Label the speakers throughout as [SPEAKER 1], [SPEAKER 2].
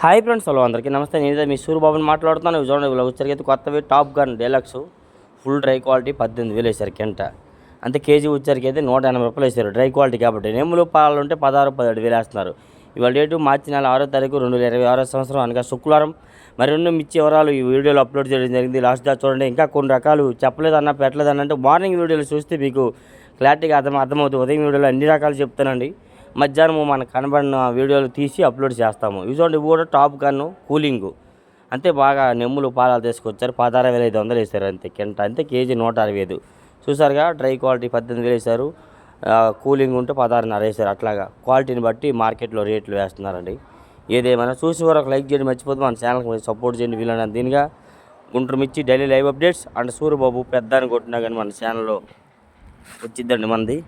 [SPEAKER 1] Hi friends, hello అందరికీ నమస్తే. నేను మీ సూర్యబాబుని మాట్లాడుతున్నాను. చూడండి, ఇలా వచ్చరికి కొత్తవి top gun deluxe full dry quality 18,000 వేసారు కింట. అంతే కేజీ వచ్చరికి అయితే 180 రూపాయలు వేసారు డ్రై క్వాలిటీ కాబట్టి. నెమ్ములు పాలు ఉంటే 16, 17 వేలు వేస్తున్నారు. ఇవాళ డేటు మార్చి నెల 6వ తారీఖు 2026 సంవత్సరం అనగా శుక్రవారం. మరిన్ని మిర్చి వివరాలు ఈ వీడియోలో అప్లోడ్ చేయడం జరిగింది. లాస్ట్ దా చూడండి. ఇంకా కొన్ని రకాలు చెప్పలేదన్నా పెట్టలేదన్నా అంటే మార్నింగ్ వీడియోలు చూస్తే మీకు క్లారిటీగా అర్థమవుతుంది. ఉదయం వీడియోలో అన్ని రకాలు చెప్తానండి. మధ్యాహ్నం మనకు కనబడిన వీడియోలు తీసి అప్లోడ్ చేస్తాము. ఇవి కూడా టాప్ గన్ను కూలింగు అంతే. బాగా నెమ్ములు పాలాలు తీసుకొచ్చారు. 16,500 వేసారు అంతే కింట. అంతే కేజీ 165. చూసారుగా, డ్రై క్వాలిటీ 18,000 వేశారు. కూలింగ్ ఉంటే 16.5 వేశారు. అట్లాగా క్వాలిటీని బట్టి మార్కెట్లో రేట్లు వేస్తున్నారండి. ఏదేమైనా చూసి వరకు లైక్ చేయడం మర్చిపోతే మన ఛానల్కి సపోర్ట్ చేయండి. వీళ్ళని దీనిగా గుంటూరు మిర్చి daily live updates and Suryababu పెద్దాన్ని కొట్టినా కానీ మన ఛానల్లో వచ్చిద్దండి. మనది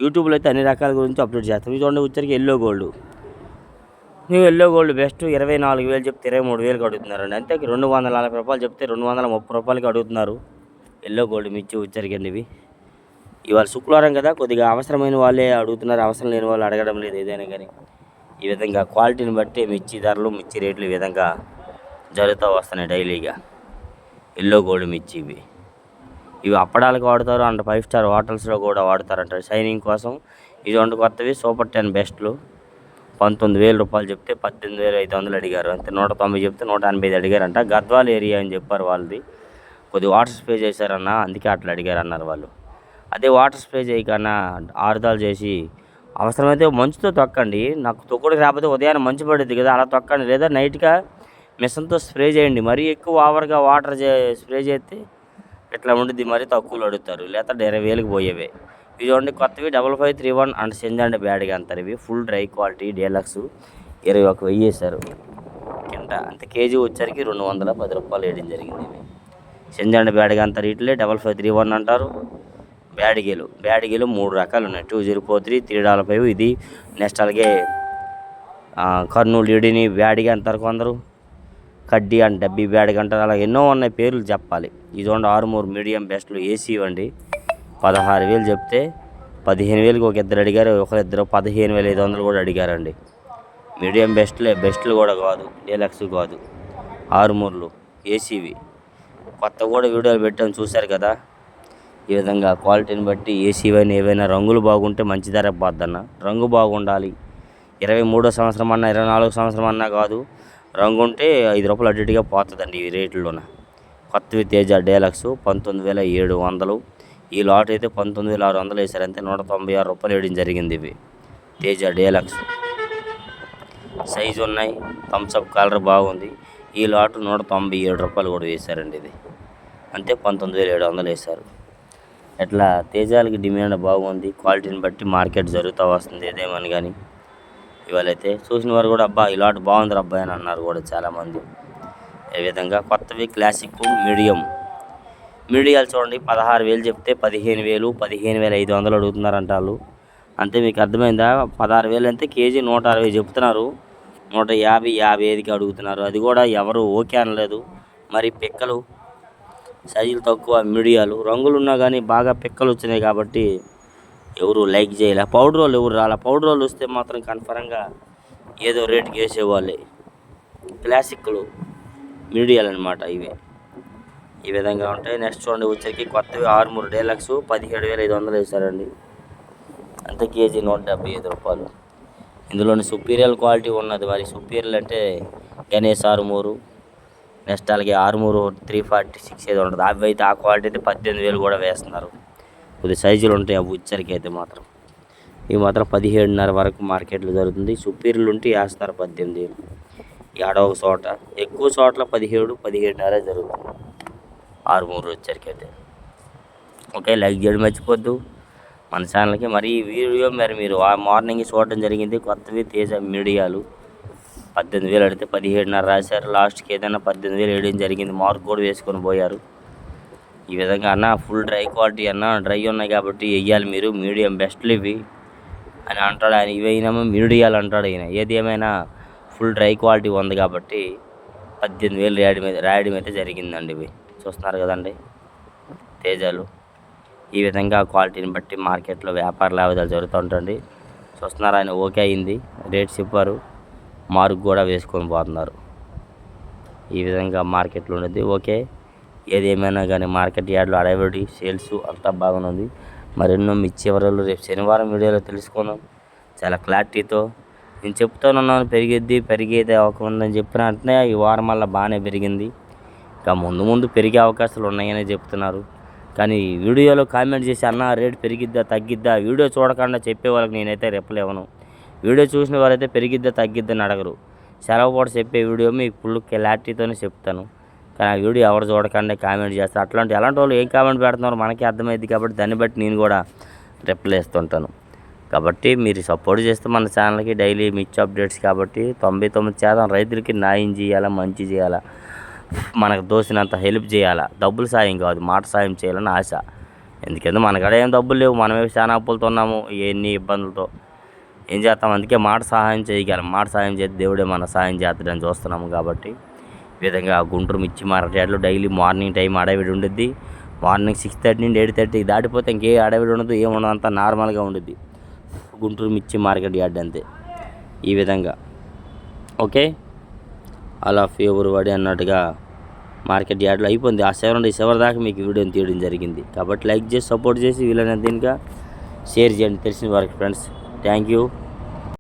[SPEAKER 1] యూట్యూబ్లో అయితే అన్ని రకాల గురించి అప్లోడ్ చేస్తాం. ఇది చూడండి, వచ్చరికి ఎల్లో గోల్డ్. నువ్వు ఎల్లో గోల్డ్ బెస్ట్ 24,000 చెప్తే 23,000కి అడుగుతున్నారండి. అంతే 240 రూపాయలు చెప్తే 230 రూపాయలకి అడుగుతున్నారు. ఎల్లో గోల్డ్ మిర్చి వచ్చరికండి ఇవి. ఇవాళ శుక్రవారం కదా, కొద్దిగా అవసరమైన వాళ్ళే అడుగుతున్నారు. అవసరం లేని వాళ్ళు అడగడం లేదు. ఏదైనా కానీ ఈ విధంగా క్వాలిటీని బట్టి మిర్చి ధరలు, మిర్చి రేట్లు ఈ విధంగా జరుగుతూ వస్తున్నాయి డైలీగా. ఎల్లో గోల్డ్ మిర్చి ఇవి అప్పడాలకు వాడతారు. అండ్ 5 స్టార్ హోటల్స్లో కూడా వాడతారంట షైనింగ్ కోసం. ఇది రెండు కొత్తవి సూపర్ 10 బెస్ట్లు. 19,000 రూపాయలు చెప్తే 18,500 అడిగారు. అంతే 190 చెప్తే 185 అడిగారంట. గద్వాల్ ఏరియా అని చెప్పారు వాళ్ళది. కొద్దిగా వాటర్ స్ప్రే చేశారన్న, అందుకే అట్లా అడిగారు అన్నారు వాళ్ళు. అదే వాటర్ స్ప్రే చేయకన్నా ఆరుదాలు చేసి అవసరమైతే మంచుతో తొక్కండి. నాకు తొక్కుడికి రాకపోతే ఉదయాన్నే మంచు పడుద్ది కదా, అలా తొక్కండి. లేదా నైట్గా మిషన్తో స్ప్రే చేయండి. మరీ ఎక్కువ ఓవర్గా వాటర్ స్ప్రే చేస్తే ఇట్లా ఉండిద్ది. మరీ తక్కువలో అడుగుతారు. లేదా 20,000కి పోయేవే. ఇవి చూడండి కొత్తవి 5531 అండ్ సెంజండ్ బ్యాడ్గా అంటారు. ఇవి ఫుల్ డ్రై క్వాలిటీ డీలక్స్ 21,000 వేసారు కింట. అంతే కేజీ వచ్చరికి 210 రూపాయలు వేయడం జరిగింది. ఇవి సెంజండ్ బ్యాడ్గా అంటారు. ఇట్లే 5531 అంటారు. బ్యాడిగేలు 3 రకాలు ఉన్నాయి. 2043, 355. ఇది నెక్స్ట్ అలాగే కర్నూలు ఇడిని బ్యాడిగా అంటారు కొందరు. కడ్డీ అండ్ డబ్బీ బ్యాడ్గా అంటారు. అలా ఎన్నో ఉన్నాయి, పేర్లు చెప్పాలి. ఇది చూడండి ఆరుమూరు మీడియం బెస్ట్లు ఏసీ ఇవ్వండి. 16,000 చెప్తే 15,000కి ఒక ఇద్దరు అడిగారు. ఒకరిద్దరు 15,500 కూడా అడిగారండి. మీడియం బెస్ట్లు కూడా కాదు, డీలక్స్ కాదు. ఆరుమూరులు ఏసీవి కొత్త కూడా వీడియోలు పెట్టాము, చూశారు కదా. ఈ విధంగా క్వాలిటీని బట్టి ఏసీవైనా ఏవైనా రంగులు బాగుంటే మంచి ధర పోద్దన్న. రంగు బాగుండాలి. 23వ సంవత్సరం అన్నా 24వ సంవత్సరం అన్నా కాదు, రంగు ఉంటే 5 రూపాయలు అటు ఇటుగా పోతుందండి ఈ రేట్లోన. కొత్తవి తేజ డీలక్స్ 19,700. ఈ లాట్ అయితే 19,600 వేసారు. అంతే 196 రూపాయలు వేయడం జరిగింది. ఇవి తేజ డీలక్స్ సైజు ఉన్నాయి. థమ్స్అప్ కలర్ బాగుంది. ఈ లాట్ 197 రూపాయలు కూడా వేశారండి. ఇది అంతే 19,700 వేశారు. ఎట్లా తేజాలకి డిమాండ్ బాగుంది. క్వాలిటీని బట్టి మార్కెట్ జరుగుతూ వస్తుంది. ఏదేమని కానీ ఇవాళైతే చూసిన వారు కూడా అబ్బా ఈ లాట్ బాగుంది అబ్బాయి అని అన్నారు కూడా చాలామంది. ఏ విధంగా కొత్తవి క్లాసిక్ మీడియాలు చూడండి 16,000 చెప్తే 15,000, 15,500 అడుగుతున్నారంట వాళ్ళు. అంతే మీకు అర్థమైందా. 16,000 అంటే కేజీ 160 చెప్తున్నారు. 150, 55కి అడుగుతున్నారు. అది కూడా ఎవరు ఓకే అనలేదు. మరి పిక్కలు సైజులు తక్కువ మీడియాలు రంగులు ఉన్నా కానీ బాగా పిక్కలు వచ్చినాయి కాబట్టి ఎవరు లైక్ చేయలే. పౌడర్ వాళ్ళు ఎవరు రాలే. పౌడర్ వాళ్ళు వస్తే మాత్రం కన్ఫర్మ్గా ఏదో రేటుకి వేసేవాళ్ళే. క్లాసిక్లు మీడియాలు అనమాట ఇవి. ఈ విధంగా ఉంటాయి. నెక్స్ట్ చూడండి వచ్చరికి కొత్తవి ఆరుమూరు డీలక్స్ 17,500 వేశారండి. అంతే కేజీ 175 రూపాయలు. ఇందులోని సుపీరియల్ క్వాలిటీ ఉన్నది. మరి సుపీరియల్ అంటే గణేష్ ఆరుమూరు, నెక్స్ట్ అలాగే ఆరుమూరు 346 ఏదో ఉంటుంది. అవి అయితే ఆ క్వాలిటీ అయితే 18,000 కూడా వేస్తున్నారు. కొద్ది సైజులు ఉంటాయి అవి ఉచ్చరికి అయితే మాత్రం. ఇవి మాత్రం 17.5 వరకు మార్కెట్లో జరుగుతుంది. సుపీరియర్లు ఉంటే వేస్తారు 18,000. ఏడవ చోట ఎక్కువ చోట్ల 17, 17.5 జరుగుతుంది ఆరుమూరు వచ్చరికి అయితే. ఓకే, లైక్ చేయడం మర్చిపోద్దు మన ఛానల్కి. మరి ఈ వీడియో మీరు మార్నింగ్ చూడడం జరిగింది. కొత్తవి తేజ మీడియాలు 18,000 అడిగితే 17.5 రాశారు. లాస్ట్కి ఏదైనా 18,000 వేయడం జరిగింది. మార్క్ కూడా వేసుకొని పోయారు. ఈ విధంగా అన్న ఫుల్ డ్రై క్వాలిటీ అన్న డ్రై ఉన్నాయి కాబట్టి వేయాలి మీరు, మీడియం బెస్ట్లు ఇవి అని అంటాడు ఆయన. ఇవైనా మీడియాలు అంటాడు ఆయన. ఏది ఏమైనా ఫుల్ డ్రై క్వాలిటీ ఉంది కాబట్టి 18,000 రాయడం అయితే జరిగిందండి. ఇవి చూస్తున్నారు కదండి తేజాలు. ఈ విధంగా క్వాలిటీని బట్టి మార్కెట్లో వ్యాపార లావాదేవీలు జరుగుతూ ఉంటుంది. చూస్తున్నారు ఆయన ఓకే అయింది. రేట్స్ చెప్పారు. మార్క్ కూడా వేసుకొని పోతున్నారు. ఈ విధంగా మార్కెట్లో ఉండేది. ఓకే, ఏదేమైనా కానీ మార్కెట్ యార్డ్లో అడవిడి సేల్స్ అంతా బాగున్నది. మరెన్నో మిర్చి వివరాలు రేపు శనివారం వీడియోలో తెలుసుకుందాం చాలా క్లారిటీతో. నేను చెప్తానున్నాను పెరిగేది అవకుందని చెప్పిన అంటే ఈ వారం వల్ల బాగానే పెరిగింది. ఇంకా ముందు పెరిగే అవకాశాలు ఉన్నాయని చెప్తున్నారు. కానీ వీడియోలో కామెంట్ చేసి అన్న రేటు పెరిగిద్దా తగ్గిద్దా, వీడియో చూడకుండా చెప్పే వాళ్ళకి నేనైతే రిప్లై ఇవ్వను. వీడియో చూసిన వారైతే పెరిగిద్దా తగ్గిద్దని అడగరు. సెలవు పూట చెప్పే వీడియో మీకు ఫుల్ క్లారిటీతోనే చెప్తాను. కానీ ఆ వీడియో ఎవరు చూడకుండా కామెంట్ చేస్తారు. ఎలాంటి వాళ్ళు ఏం కామెంట్ పెడుతున్నారో మనకి అర్థమైంది కాబట్టి దాన్ని బట్టి నేను కూడా రిప్లై ఇస్తుంటాను. కాబట్టి మీరు సపోర్ట్ చేస్తే మన ఛానల్కి డైలీ మిర్చి అప్డేట్స్ కాబట్టి 99% రైతులకి న్యాయం చేయాలా, మంచి చేయాలా, మనకు దోసినంత హెల్ప్ చేయాలా, డబ్బులు సాయం కాదు మాట సాయం చేయాలని ఆశ. ఎందుకంటే మనకాడ ఏం డబ్బులు లేవు, మనమే చాలా అప్పులతో ఉన్నాము, ఎన్ని ఇబ్బందులతో ఏం చేస్తాం. అందుకే మాట సహాయం చేయగలం. మాట సాయం చేస్తే దేవుడే మన సాయం చేస్తాడని చూస్తున్నాము. కాబట్టి ఈ విధంగా గుంటూరు మిర్చి మార్కెట్ యార్డ్లో డైలీ మార్నింగ్ టైం అడవిడి ఉండిద్ది. మార్నింగ్ 6:30 నుండి 8:30 దాటిపోతే ఇంకే అడవిడి ఉండదు, ఏముండదు, అంతా నార్మల్గా ఉండిద్ది గుంటూరు మిర్చి మార్కెట్ యార్డ్ అంతే. ఈ విధంగా ఓకే, ఆల్ ఆఫ్ ఎవరు వాడి అన్నట్టుగా మార్కెట్ యార్డ్లో అయిపోయింది. ఆ చివరి దాకా మీకు వీడియోని తీయడం జరిగింది. కాబట్టి లైక్ చేసి సపోర్ట్ చేసి వీళ్ళని దీనిగా షేర్ చేయండి తెలిసిన వారికి ఫ్రెండ్స్. Thank you.